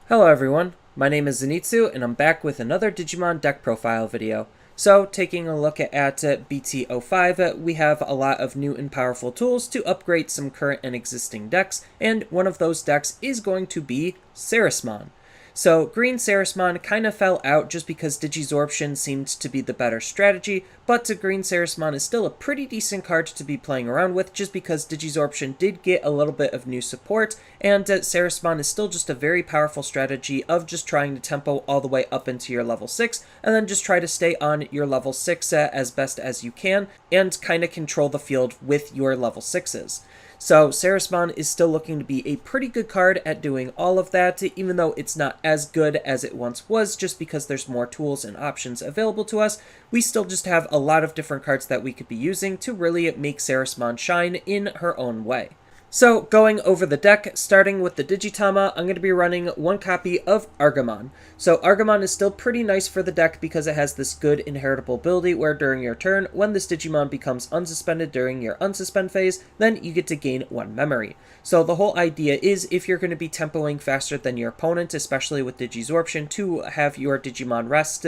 Hello everyone, my name is Zenitsu and I'm back with another Digimon deck profile video. So, taking a look at BT-05, we have a lot of new and powerful tools to upgrade some current and existing decks, and one of those decks is going to be Ceresmon. So, Green Ceresmon kind of fell out just because Digizorption seemed to be the better strategy, but Green Ceresmon is still a pretty decent card to be playing around with just because Digizorption did get a little bit of new support, and Ceresmon is still just a very powerful strategy of just trying to tempo all the way up into your level 6, and then just try to stay on your level 6 as best as you can, and kind of control the field with your level 6s. So Ceresmon is still looking to be a pretty good card at doing all of that, even though it's not as good as it once was, just because there's more tools and options available to us. We still just have a lot of different cards that we could be using to really make Ceresmon shine in her own way. So, going over the deck, starting with the Digitama, I'm going to be running one copy of Argomon. So, Argomon is still pretty nice for the deck because it has this good inheritable ability where during your turn, when this Digimon becomes unsuspended during your unsuspend phase, then you get to gain 1 memory. So, the whole idea is if you're going to be tempoing faster than your opponent, especially with Digizorption, to have your Digimon rest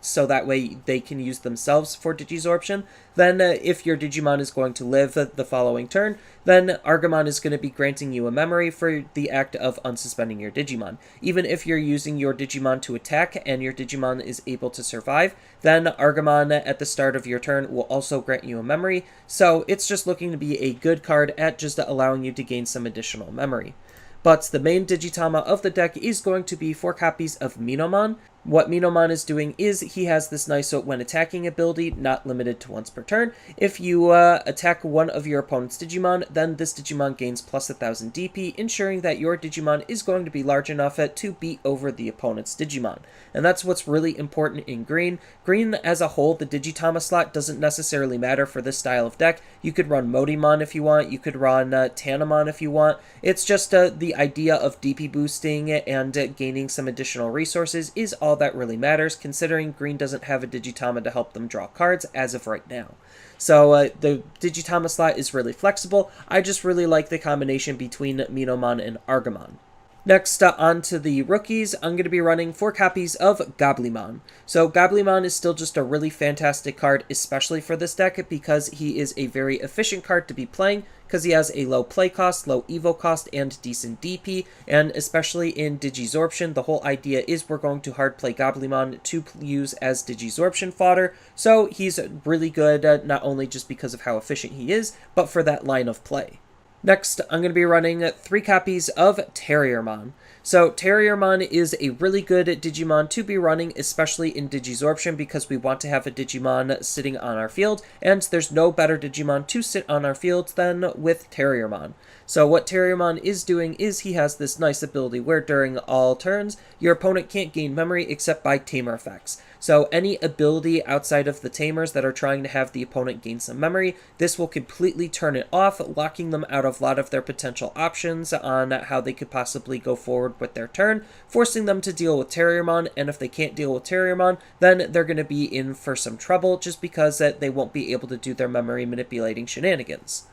so that way they can use themselves for Digizorption, then if your Digimon is going to live the following turn, then Argomon is going to be granting you a memory for the act of unsuspending your Digimon. Even if you're using your Digimon to attack and your Digimon is able to survive, then Argomon at the start of your turn will also grant you a memory, so it's just looking to be a good card at just allowing you to gain some additional memory. But the main Digitama of the deck is going to be 4 copies of Minomon. What Minomon is doing is he has this nice when attacking ability, not limited to once per turn. If you attack one of your opponent's Digimon, then this Digimon gains plus 1000 DP, ensuring that your Digimon is going to be large enough to beat over the opponent's Digimon. And that's what's really important in Green. Green as a whole, the Digitama slot doesn't necessarily matter for this style of deck. You could run Modimon if you want, you could run Tanemon if you want. It's just the idea of DP boosting and gaining some additional resources is all that really matters, considering Green doesn't have a Digitama to help them draw cards as of right now. So the Digitama slot is really flexible. I just really like the combination between Minomon and Argomon. Next, on to the rookies, I'm going to be running 4 copies of Goblimon. So Goblimon is still just a really fantastic card, especially for this deck, because he is a very efficient card to be playing, because he has a low play cost, low evo cost, and decent DP, and especially in Digizorption, the whole idea is we're going to hard play Goblimon to use as Digizorption fodder, so he's really good, not only just because of how efficient he is, but for that line of play. Next, I'm going to be running 3 copies of Terriermon. So, Terriermon is a really good Digimon to be running, especially in Digizorption, because we want to have a Digimon sitting on our field, and there's no better Digimon to sit on our field than with Terriermon. So what Terriermon is doing is he has this nice ability where during all turns, your opponent can't gain memory except by Tamer effects. So any ability outside of the Tamers that are trying to have the opponent gain some memory, this will completely turn it off, locking them out of a lot of their potential options on how they could possibly go forward with their turn, forcing them to deal with Terriermon, and if they can't deal with Terriermon, then they're going to be in for some trouble just because they won't be able to do their memory manipulating shenanigans.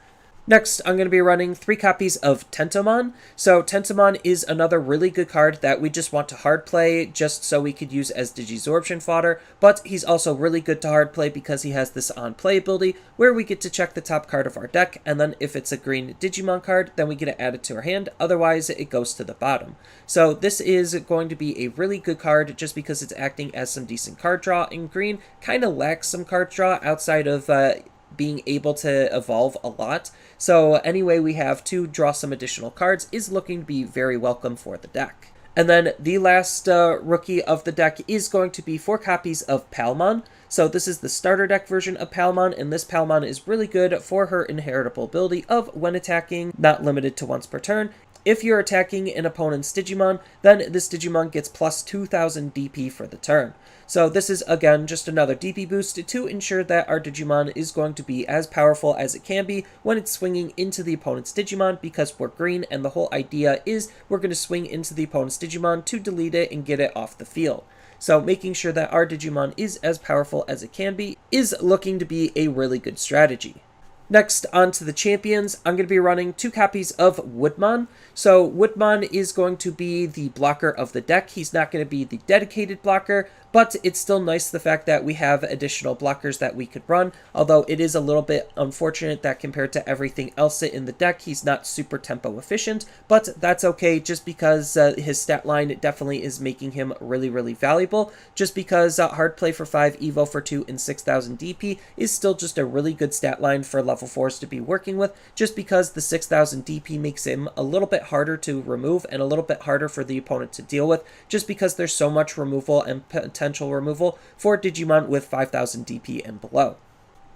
Next, I'm going to be running 3 copies of Tentomon. So Tentomon is another really good card that we just want to hard play just so we could use as Digizorption fodder, but he's also really good to hard play because he has this on play ability where we get to check the top card of our deck, and then if it's a green Digimon card, then we get to add it to our hand, otherwise it goes to the bottom. So this is going to be a really good card just because it's acting as some decent card draw, and green kind of lacks some card draw outside of being able to evolve a lot. So any way we have to draw some additional cards is looking to be very welcome for the deck. And then the last rookie of the deck is going to be 4 copies of Palmon. So this is the starter deck version of Palmon, and this Palmon is really good for her inheritable ability of when attacking, not limited to once per turn. If you're attacking an opponent's Digimon, then this Digimon gets plus 2000 DP for the turn. So this is, again, just another DP boost to ensure that our Digimon is going to be as powerful as it can be when it's swinging into the opponent's Digimon, because we're green, and the whole idea is we're going to swing into the opponent's Digimon to delete it and get it off the field. So making sure that our Digimon is as powerful as it can be is looking to be a really good strategy. Next, on to the champions, I'm going to be running 2 copies of Woodmon. So Woodmon is going to be the blocker of the deck. He's not going to be the dedicated blocker, but it's still nice the fact that we have additional blockers that we could run, although it is a little bit unfortunate that compared to everything else in the deck, he's not super tempo efficient, but that's okay just because his stat line definitely is making him really, really valuable, just because hard play for 5, evo for 2, and 6000 DP is still just a really good stat line for level 4s to be working with, just because the 6000 DP makes him a little bit harder to remove and a little bit harder for the opponent to deal with, just because there's so much removal and potential removal for Digimon with 5000 DP and below.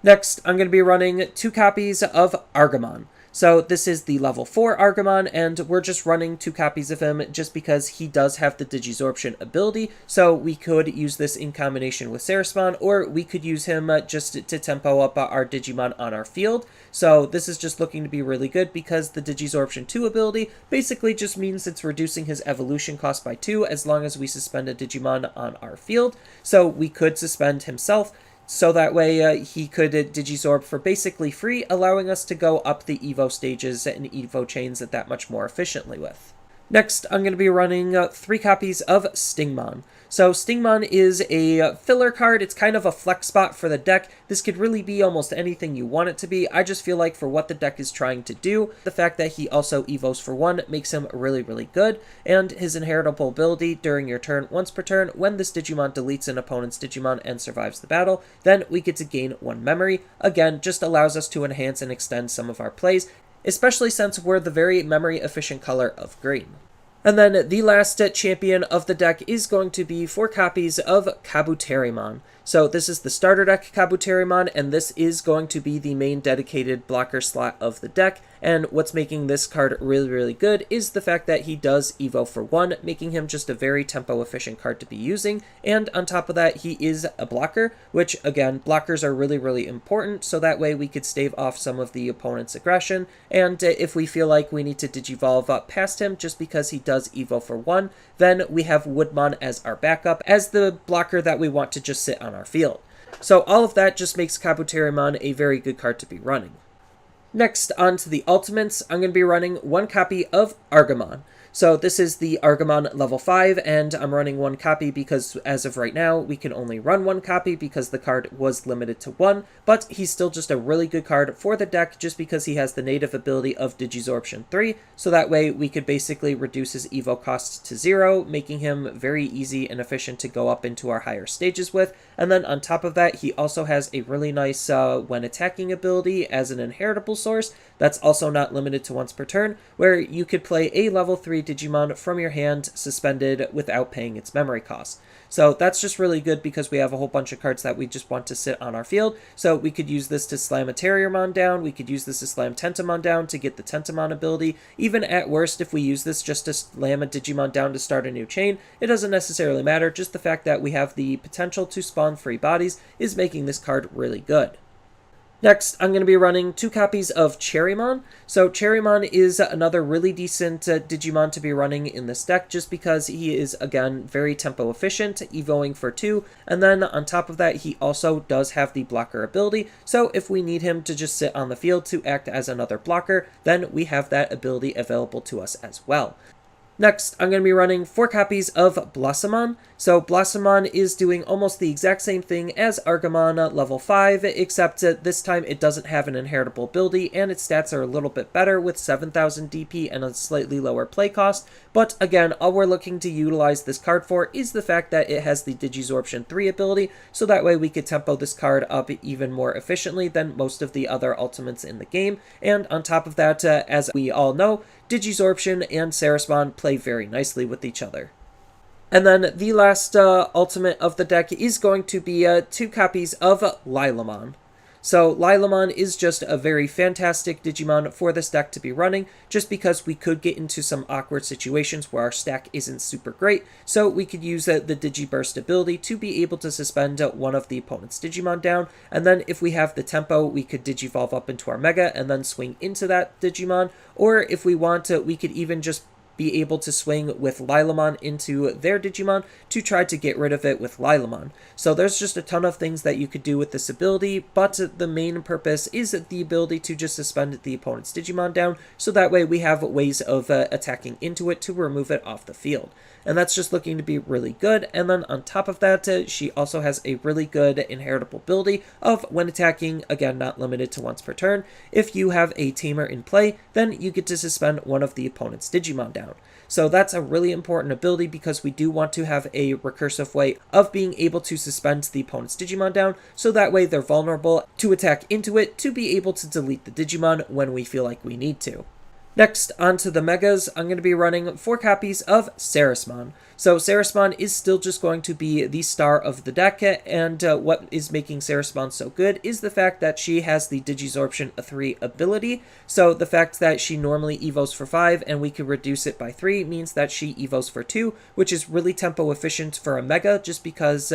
Next, I'm going to be running 2 copies of Argomon. So this is the level 4 Argomon, and we're just running 2 copies of him just because he does have the Digizorption ability, so we could use this in combination with Ceresmon, or we could use him just to tempo up our Digimon on our field. So this is just looking to be really good because the Digizorption 2 ability basically just means it's reducing his evolution cost by 2 as long as we suspend a Digimon on our field. So we could suspend himself, so that way he could Digizorb for basically free, allowing us to go up the Evo stages and Evo chains that much more efficiently with. Next, I'm going to be running 3 copies of Stingmon. So Stingmon is a filler card. It's kind of a flex spot for the deck. This could really be almost anything you want it to be. I just feel like for what the deck is trying to do, the fact that he also evos for 1 makes him really, really good. And his inheritable ability during your turn once per turn, when this Digimon deletes an opponent's Digimon and survives the battle, then we get to gain 1 memory. Again, just allows us to enhance and extend some of our plays, especially since we're the very memory efficient color of green. And then the last champion of the deck is going to be 4 copies of Terriermon. So this is the starter deck Terriermon, and this is going to be the main dedicated blocker slot of the deck. And what's making this card really, really good is the fact that he does evo for 1, making him just a very tempo efficient card to be using. And on top of that, he is a blocker, which again, blockers are really, really important. So that way we could stave off some of the opponent's aggression. And if we feel like we need to Digivolve up past him just because he does evo for 1, then we have Woodmon as our backup, as the blocker that we want to just sit on our field. So all of that just makes Terriermon a very good card to be running. Next, on to the ultimates, I'm going to be running 1 copy of Argomon. So this is the Argomon level 5, and I'm running 1 copy because as of right now, we can only run 1 copy because the card was limited to 1, but he's still just a really good card for the deck just because he has the native ability of Digizorption 3, so that way we could basically reduce his evo cost to 0, making him very easy and efficient to go up into our higher stages with. And then on top of that, he also has a really nice when attacking ability as an inheritable source that's also not limited to once per turn, where you could play a level 3 Digimon from your hand suspended without paying its memory cost. So that's just really good because we have a whole bunch of cards that we just want to sit on our field. So we could use this to slam a Terriermon down, we could use this to slam Tentamon down to get the Tentamon ability. Even at worst, if we use this just to slam a Digimon down to start a new chain, it doesn't necessarily matter, just the fact that we have the potential to spawn free bodies is making this card really good. Next, I'm going to be running 2 copies of Cherrymon. So Cherrymon is another really decent Digimon to be running in this deck just because he is, again, very tempo efficient, evoing for 2, and then on top of that, he also does have the blocker ability, so if we need him to just sit on the field to act as another blocker, then we have that ability available to us as well. Next, I'm going to be running 4 copies of Blossomon. So Blossomon is doing almost the exact same thing as Argomon level 5, except this time it doesn't have an inheritable ability, and its stats are a little bit better with 7000 DP and a slightly lower play cost. But again, all we're looking to utilize this card for is the fact that it has the Digizorption 3 ability, so that way we could tempo this card up even more efficiently than most of the other ultimates in the game. And on top of that, as we all know, Digizorption and Ceresmon play very nicely with each other. And then the last ultimate of the deck is going to be 2 copies of Lilamon. So Lilamon is just a very fantastic Digimon for this deck to be running, just because we could get into some awkward situations where our stack isn't super great, so we could use the Digiburst ability to be able to suspend one of the opponent's Digimon down, and then if we have the tempo, we could Digivolve up into our Mega and then swing into that Digimon, or if we want to, we could even just be able to swing with Lilamon into their Digimon to try to get rid of it with Lilamon. So there's just a ton of things that you could do with this ability, but the main purpose is the ability to just suspend the opponent's Digimon down, so that way we have ways of attacking into it to remove it off the field. And that's just looking to be really good. And then on top of that, she also has a really good inheritable ability of when attacking, again not limited to once per turn, if you have a Tamer in play, then you get to suspend one of the opponent's Digimon down. So that's a really important ability because we do want to have a recursive way of being able to suspend the opponent's Digimon down, so that way they're vulnerable to attack into it to be able to delete the Digimon when we feel like we need to. Next, onto the Megas, I'm going to be running 4 copies of Ceresmon. So Ceresmon is still just going to be the star of the deck, and what is making Ceresmon so good is the fact that she has the Digizorption 3 ability. So the fact that she normally evos for 5 and we can reduce it by 3 means that she evos for 2, which is really tempo efficient for a Mega, just because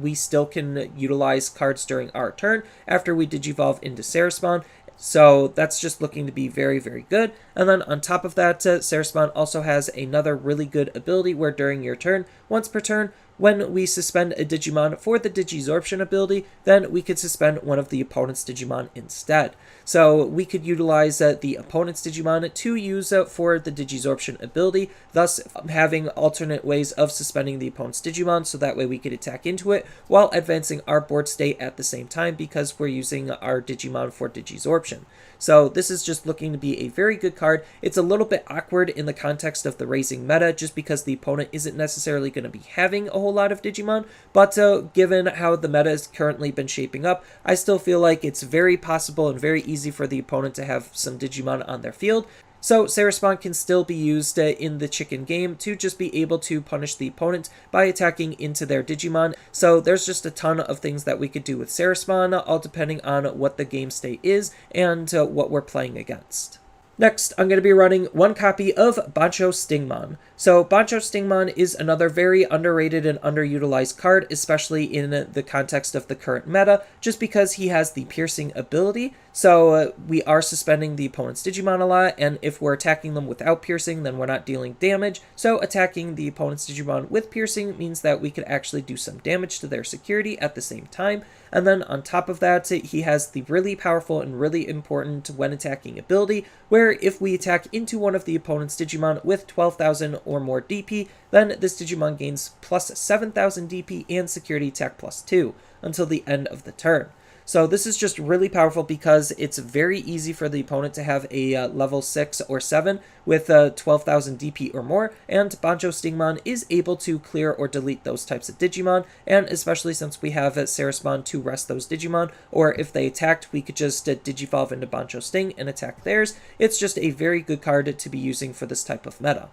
we still can utilize cards during our turn after we Digivolve into Ceresmon. So that's just looking to be very, very good. And then on top of that, Ceresmon also has another really good ability where during your turn, once per turn, when we suspend a Digimon for the Digizorption ability, then we could suspend one of the opponent's Digimon instead. So we could utilize the opponent's Digimon to use for the Digizorption ability, thus having alternate ways of suspending the opponent's Digimon, so that way we could attack into it while advancing our board state at the same time because we're using our Digimon for Digizorption. So this is just looking to be a very good card. It's a little bit awkward in the context of the raising meta just because the opponent isn't necessarily going to be having a whole lot of Digimon, but given how the meta has currently been shaping up, I still feel like it's very possible and very easy for the opponent to have some Digimon on their field. So Ceresmon can still be used in the chicken game to just be able to punish the opponent by attacking into their Digimon. So there's just a ton of things that we could do with Ceresmon, all depending on what the game state is and what we're playing against. Next, I'm going to be running 1 copy of Bancho Stingmon. So Bancho Stingmon is another very underrated and underutilized card, especially in the context of the current meta, just because he has the piercing ability. So we are suspending the opponent's Digimon a lot, and if we're attacking them without piercing, then we're not dealing damage. So attacking the opponent's Digimon with piercing means that we could actually do some damage to their security at the same time. And then on top of that, he has the really powerful and really important when attacking ability, where if we attack into one of the opponent's Digimon with 12,000 or more DP, then this Digimon gains plus 7,000 DP and security attack plus 2 until the end of the turn. So this is just really powerful because it's very easy for the opponent to have a level 6 or 7 with 12,000 DP or more, and Bancho Stingmon is able to clear or delete those types of Digimon, and especially since we have Ceresmon to rest those Digimon, or if they attacked, we could just Digivolve into Bancho Sting and attack theirs. It's just a very good card to be using for this type of meta.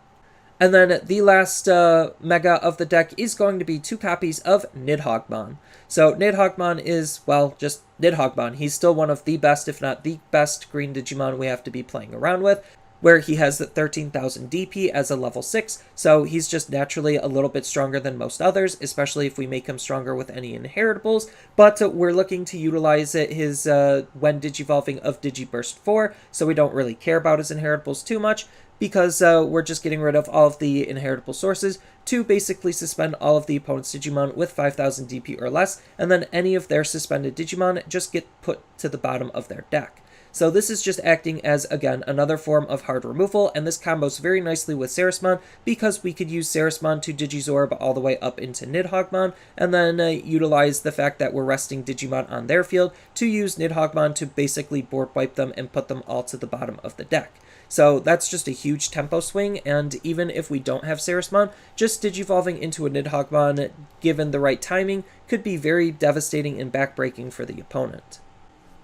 And then the last mega of the deck is going to be 2 copies of Nidhoggmon. So Nidhoggmon is, well, just Nidhoggmon. He's still one of the best, if not the best, green Digimon we have to be playing around with, where he has 13,000 DP as a level 6, so he's just naturally a little bit stronger than most others, especially if we make him stronger with any inheritables, but we're looking to utilize his when Digivolving of Digiburst 4, so we don't really care about his inheritables too much, because we're just getting rid of all of the inheritable sources to basically suspend all of the opponent's Digimon with 5,000 DP or less, and then any of their suspended Digimon just get put to the bottom of their deck. So this is just acting as, again, another form of hard removal, and this combos very nicely with Ceresmon because we could use Ceresmon to Digizorb all the way up into Nidhoggmon, and then utilize the fact that we're resting Digimon on their field to use Nidhoggmon to basically board wipe them and put them all to the bottom of the deck. So that's just a huge tempo swing, and even if we don't have Ceresmon, just Digivolving into a Nidhoggmon, given the right timing, could be very devastating and backbreaking for the opponent.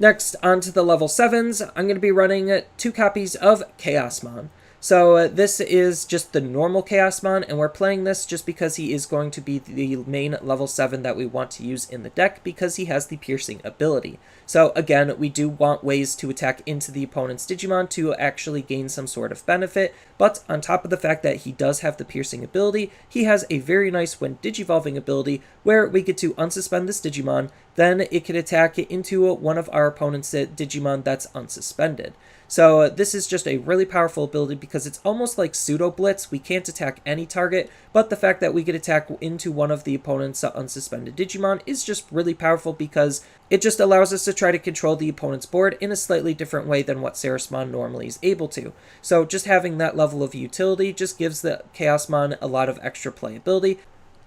Next, on to the level 7s, I'm going to be running 2 copies of Chaosmon. So this is just the normal Chaosmon, and we're playing this just because he is going to be the main level 7 that we want to use in the deck because he has the piercing ability. So again, we do want ways to attack into the opponent's Digimon to actually gain some sort of benefit, but on top of the fact that he does have the piercing ability, he has a very nice when Digivolving ability where we get to unsuspend this Digimon, then it can attack into one of our opponent's Digimon that's unsuspended. So this is just a really powerful ability because it's almost like pseudo blitz. We can't attack any target, but the fact that we could attack into one of the opponent's unsuspended Digimon is just really powerful because it just allows us to try to control the opponent's board in a slightly different way than what Ceresmon normally is able to. So just having that level of utility just gives the Chaosmon a lot of extra playability.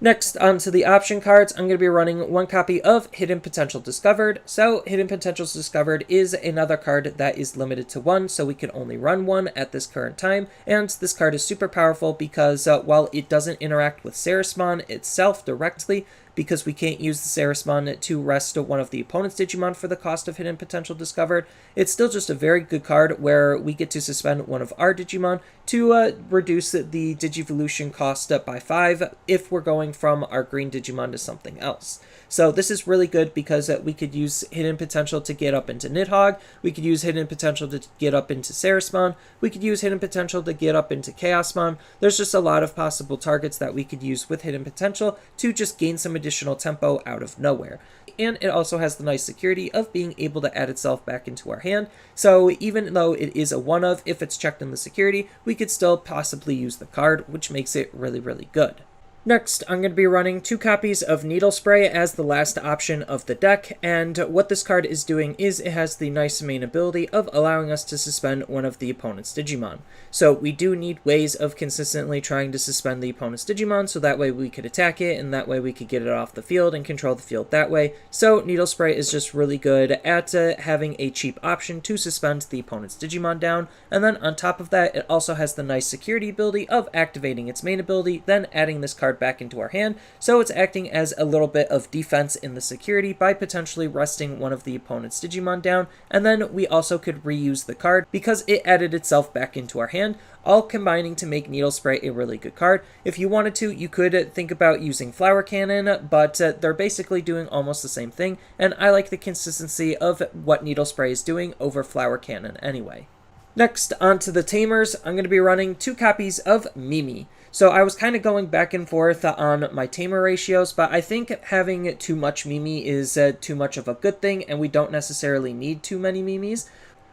Next, onto the option cards, I'm going to be running one copy of Hidden Potential Discovered. So, Hidden Potentials Discovered is another card that is limited to one, so we can only run one at this current time. And this card is super powerful because while it doesn't interact with Ceresmon itself directly, because we can't use the Ceresmon to rest one of the opponent's Digimon for the cost of Hidden Potential Discovered, it's still just a very good card where we get to suspend one of our Digimon to reduce the Digivolution cost by 5 if we're going from our green Digimon to something else. So this is really good because we could use Hidden Potential to get up into Nidhogg, we could use Hidden Potential to get up into Ceresmon, we could use Hidden Potential to get up into Chaosmon. There's just a lot of possible targets that we could use with Hidden Potential to just gain some additional tempo out of nowhere. And it also has the nice security of being able to add itself back into our hand. So even though it is a one of, if it's checked in the security, we could still possibly use the card, which makes it really, really good. Next, I'm going to be running 2 copies of Needle Spray as the last option of the deck, and what this card is doing is it has the nice main ability of allowing us to suspend one of the opponent's Digimon. So we do need ways of consistently trying to suspend the opponent's Digimon, so that way we could attack it, and that way we could get it off the field and control the field that way. So Needle Spray is just really good at having a cheap option to suspend the opponent's Digimon down, and then on top of that, it also has the nice security ability of activating its main ability, then adding this card back into our hand, so it's acting as a little bit of defense in the security by potentially resting one of the opponent's Digimon down, and then we also could reuse the card because it added itself back into our hand, all combining to make Needle Spray a really good card. If you wanted to, you could think about using Flower Cannon, but they're basically doing almost the same thing, and I like the consistency of what Needle Spray is doing over Flower Cannon anyway. Next, onto the Tamers, I'm going to be running 2 copies of Mimi. So I was kind of going back and forth on my Tamer ratios, but I think having too much Mimi is too much of a good thing, and we don't necessarily need too many Mimis.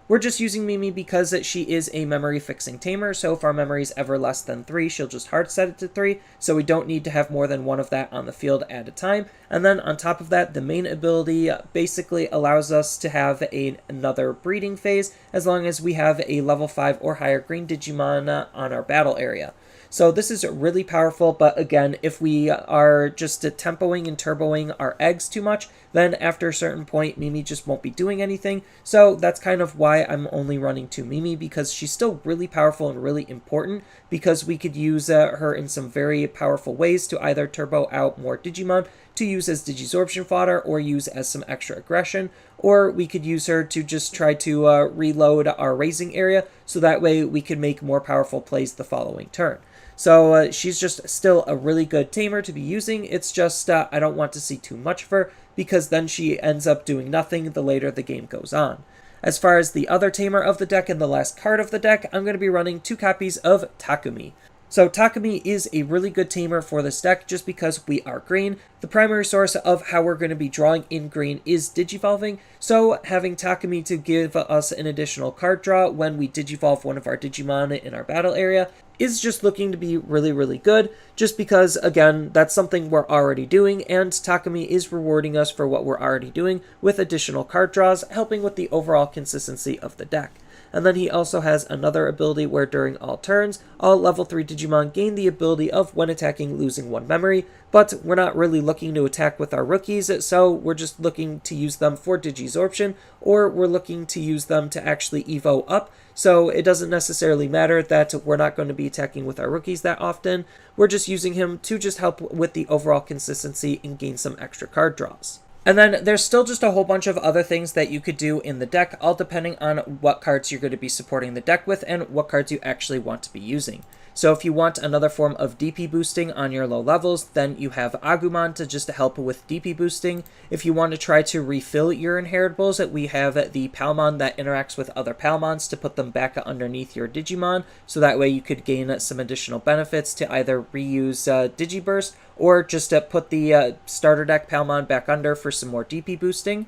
We're just using Mimi because she is a memory fixing Tamer, so if our memory is ever less than 3, she'll just hard set it to 3, so we don't need to have more than one of that on the field at a time. And then on top of that, the main ability basically allows us to have another breeding phase as long as we have a level 5 or higher green Digimon on our battle area. So this is really powerful, but again, if we are just tempoing and turboing our eggs too much, then after a certain point, Mimi just won't be doing anything. So that's kind of why I'm only running 2 Mimi, because she's still really powerful and really important, because we could use her in some very powerful ways to either turbo out more Digimon to use as Digizorption fodder or use as some extra aggression, or we could use her to just try to reload our raising area, so that way we could make more powerful plays the following turn. So she's just still a really good Tamer to be using. It's just I don't want to see too much of her, because then she ends up doing nothing the later the game goes on. As far as the other Tamer of the deck and the last card of the deck, I'm going to be running 2 copies of Takumi. So Takumi is a really good Tamer for this deck just because we are green. The primary source of how we're going to be drawing in green is Digivolving, so having Takumi to give us an additional card draw when we Digivolve one of our Digimon in our battle area is just looking to be really, really good, just because, again, that's something we're already doing, and Takumi is rewarding us for what we're already doing with additional card draws, helping with the overall consistency of the deck. And then he also has another ability where during all turns, all level 3 Digimon gain the ability of, when attacking, losing 1 memory, but we're not really looking to attack with our rookies, so we're just looking to use them for Digizorption, or we're looking to use them to actually evo up, so it doesn't necessarily matter that we're not going to be attacking with our rookies that often. We're just using him to just help with the overall consistency and gain some extra card draws. And then there's still just a whole bunch of other things that you could do in the deck, all depending on what cards you're going to be supporting the deck with and what cards you actually want to be using. So if you want another form of DP boosting on your low levels, then you have Agumon to just help with DP boosting. If you want to try to refill your inheritables, we have the Palmon that interacts with other Palmons to put them back underneath your Digimon, so that way you could gain some additional benefits to either reuse Digiburst or just put the starter deck Palmon back under for some more DP boosting.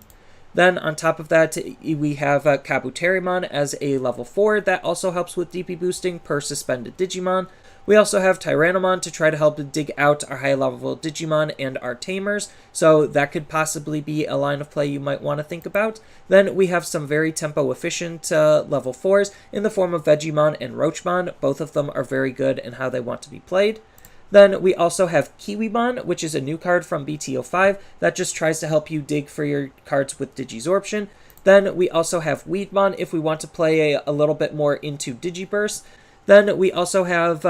Then on top of that, we have Kabuterimon as a level 4 that also helps with DP boosting per suspended Digimon. We also have Terriermon to try to help dig out our high-level Digimon and our Tamers, so that could possibly be a line of play you might want to think about. Then we have some very tempo-efficient level 4s in the form of Vegiemon and Roachmon. Both of them are very good in how they want to be played. Then we also have Kiwimon, which is a new card from BT-05 that just tries to help you dig for your cards with Digizorption. Then we also have Weedmon if we want to play a little bit more into Digiburst. Then we also have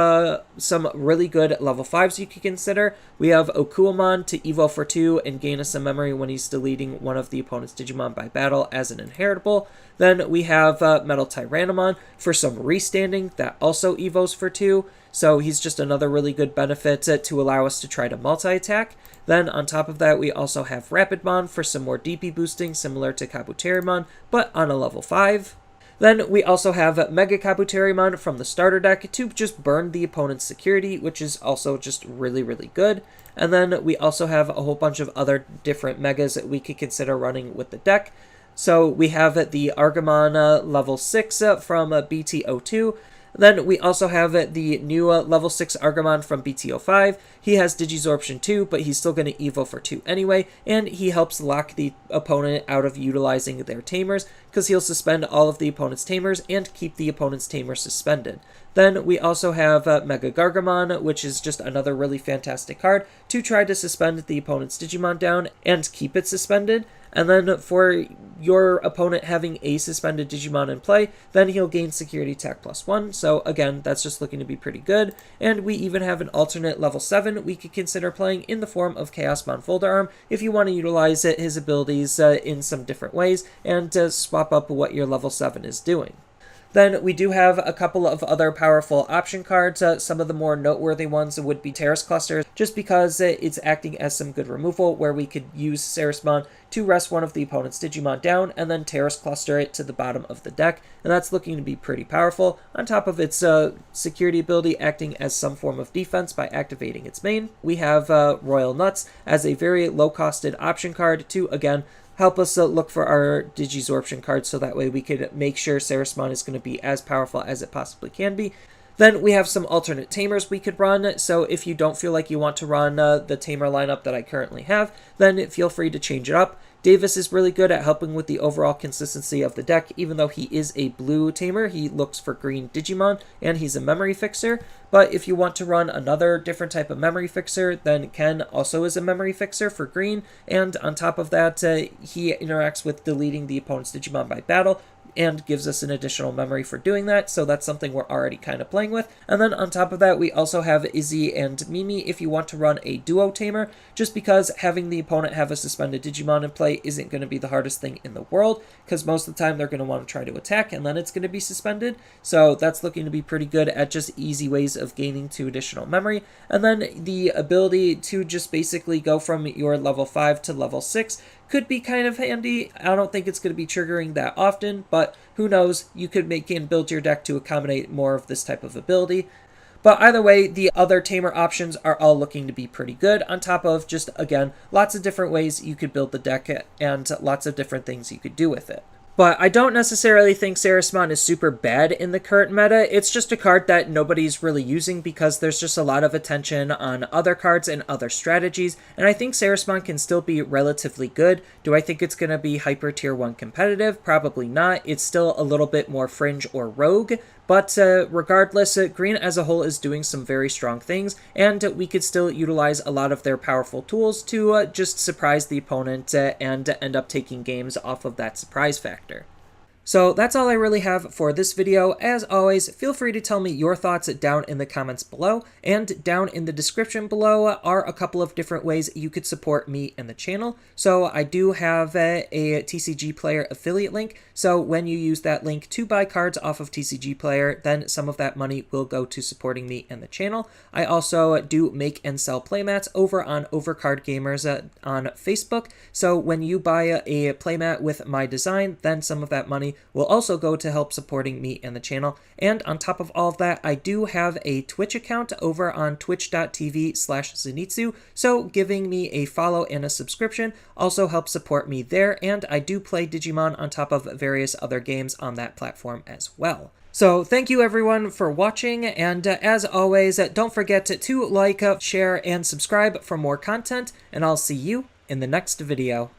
some really good level 5s you could consider. We have Okuamon to Evo for 2 and gain us some memory when he's deleting one of the opponent's Digimon by battle as an inheritable. Then we have Metal Tyrannomon for some restanding that also Evos for 2. So he's just another really good benefit to allow us to try to multi-attack. Then on top of that, we also have Rapidmon for some more DP boosting similar to Kabuterimon, but on a level 5. Then we also have Mega Kabuterimon from the starter deck to just burn the opponent's security, which is also just really, really good. And then we also have a whole bunch of other different Megas that we could consider running with the deck. So we have the Argomon level 6 from BT02. Then we also have the new level 6 Argomon from BT-05. He has Digizorption 2, but he's still going to Evo for 2 anyway, and he helps lock the opponent out of utilizing their Tamers, because he'll suspend all of the opponent's Tamers and keep the opponent's Tamer suspended. Then we also have Mega Gargomon, which is just another really fantastic card to try to suspend the opponent's Digimon down and keep it suspended. And then for your opponent having a suspended Digimon in play, then he'll gain security attack +1. So again, that's just looking to be pretty good. And we even have an alternate level 7 we could consider playing in the form of Chaosmon Folderarm if you want to utilize his abilities in some different ways and swap up what your level 7 is doing. Then we do have a couple of other powerful option cards. Some of the more noteworthy ones would be Terrace Cluster, just because it's acting as some good removal where we could use Ceresmon to rest one of the opponent's Digimon down and then Terrace Cluster it to the bottom of the deck, and that's looking to be pretty powerful. On top of its security ability acting as some form of defense by activating its main, we have Royal Nuts as a very low-costed option card to, again, help us look for our Digizorption cards so that way we could make sure Ceresmon is going to be as powerful as it possibly can be. Then we have some alternate Tamers we could run, so if you don't feel like you want to run the Tamer lineup that I currently have, then feel free to change it up. Davis is really good at helping with the overall consistency of the deck. Even though he is a blue Tamer, he looks for green Digimon, and he's a memory fixer. But if you want to run another different type of memory fixer, then Ken also is a memory fixer for green, and on top of that, he interacts with deleting the opponent's Digimon by battle, and gives us an additional memory for doing that, so that's something we're already kind of playing with. And then on top of that, we also have Izzy and Mimi if you want to run a duo Tamer, just because having the opponent have a suspended Digimon in play isn't going to be the hardest thing in the world, because most of the time they're going to want to try to attack, and then it's going to be suspended, so that's looking to be pretty good at just easy ways of gaining 2 additional memory. And then the ability to just basically go from your level 5 to level 6 could be kind of handy. I don't think it's going to be triggering that often, but who knows, you could make and build your deck to accommodate more of this type of ability. But either way, the other Tamer options are all looking to be pretty good, on top of just, again, lots of different ways you could build the deck and lots of different things you could do with it. But I don't necessarily think Ceresmon is super bad in the current meta. It's just a card that nobody's really using because there's just a lot of attention on other cards and other strategies, and I think Ceresmon can still be relatively good. Do I think it's going to be hyper tier 1 competitive? Probably not. It's still a little bit more fringe or rogue, but regardless, Green as a whole is doing some very strong things, and we could still utilize a lot of their powerful tools to just surprise the opponent and end up taking games off of that surprise factor. So that's all I really have for this video. As always, feel free to tell me your thoughts down in the comments below, and down in the description below are a couple of different ways you could support me and the channel. So I do have a TCG Player affiliate link, so when you use that link to buy cards off of TCG Player, then some of that money will go to supporting me and the channel. I also do make and sell playmats over on Overcard Gamers on Facebook, so when you buy a playmat with my design, then some of that money money will also go to help supporting me and the channel. And on top of all of that, I do have a Twitch account over on twitch.tv/Zenitsu, so giving me a follow and a subscription also helps support me there, and I do play Digimon on top of various other games on that platform as well. So thank you everyone for watching, and as always, don't forget to like, share, and subscribe for more content, and I'll see you in the next video.